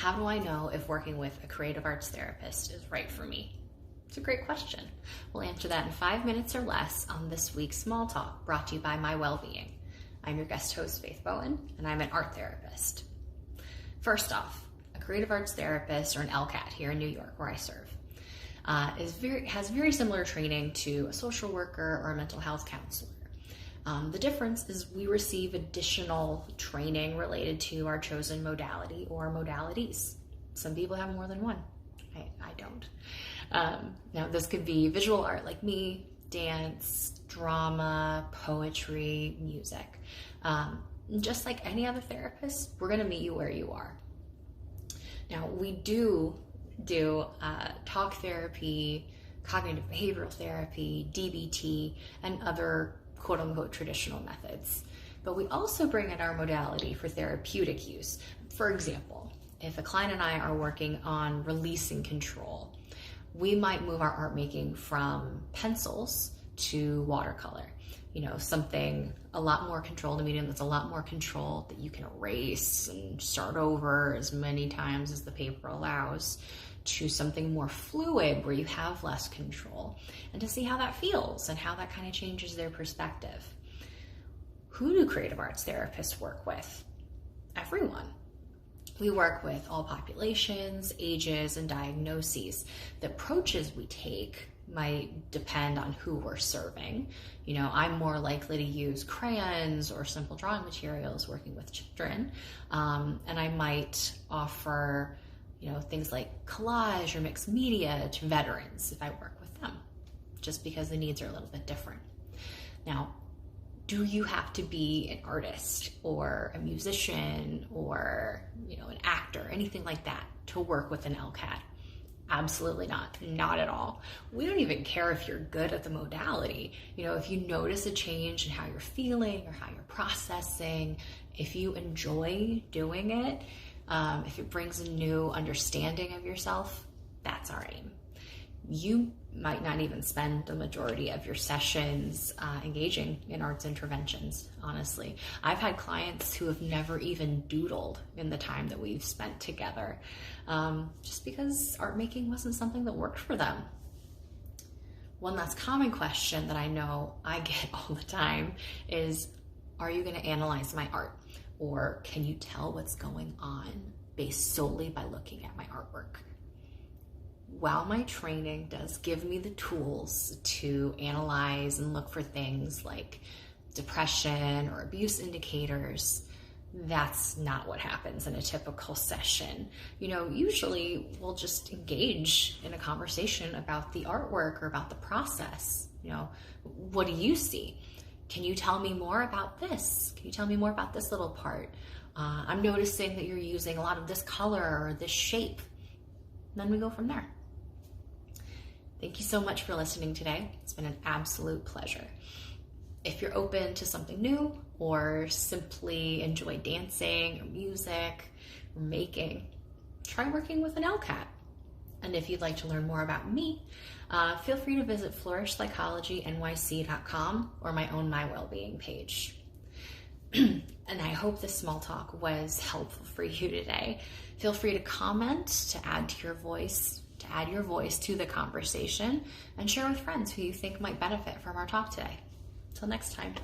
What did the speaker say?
How do I know if working with a creative arts therapist is right for me? It's a great question. We'll answer that in 5 minutes or less on this week's Small Talk, brought to you by MyWellbeing. I'm your guest host, Faith Bowen, and I'm an art therapist. First off, a creative arts therapist, or an LCAT here in New York, where I serve, has very similar training to a social worker or a mental health counselor. The difference is we receive additional training related to our chosen modality or modalities. Some people have more than one. I don't. Now, this could be visual art like me, dance, drama, poetry, music. Just like any other therapist, we're going to meet you where you are. Now, we do talk therapy, cognitive behavioral therapy, DBT, and other quote-unquote traditional methods. But we also bring in our modality for therapeutic use. For example, if a client and I are working on releasing control, we might move our art making from pencils to watercolor. Something a lot more controlled, a medium that's a lot more controlled, that you can erase and start over as many times as the paper allows, to something more fluid where you have less control, and to see how that feels and how that kind of changes their perspective. Who do creative arts therapists work with? Everyone. We work with all populations, ages, and diagnoses. The approaches we take might depend on who we're serving. I'm more likely to use crayons or simple drawing materials working with children, and I might offer things like collage or mixed media to veterans if I work with them, just because the needs are a little bit different. Now, do you have to be an artist or a musician or an actor, anything like that, to work with an LCAT? Absolutely not at all. We don't even care if you're good at the modality. If you notice a change in how you're feeling or how you're processing, if you enjoy doing it, if it brings a new understanding of yourself, that's our aim. You might not even spend the majority of your sessions engaging in arts interventions, honestly. I've had clients who have never even doodled in the time that we've spent together, just because art making wasn't something that worked for them. One last common question that I know I get all the time is, are you going to analyze my art? Or can you tell what's going on based solely by looking at my artwork? While my training does give me the tools to analyze and look for things like depression or abuse indicators, that's not what happens in a typical session. Usually we'll just engage in a conversation about the artwork or about the process. What do you see? Can you tell me more about this? Can you tell me more about this little part? I'm noticing that you're using a lot of this color or this shape. And then we go from there. Thank you so much for listening today. It's been an absolute pleasure. If you're open to something new or simply enjoy dancing or music or making, try working with an LCAT. And if you'd like to learn more about me, feel free to visit flourishpsychologynyc.com or my own MyWellbeing page. And I hope this small talk was helpful for you today. Feel free to comment, to add your voice to the conversation, and share with friends who you think might benefit from our talk today. Till next time.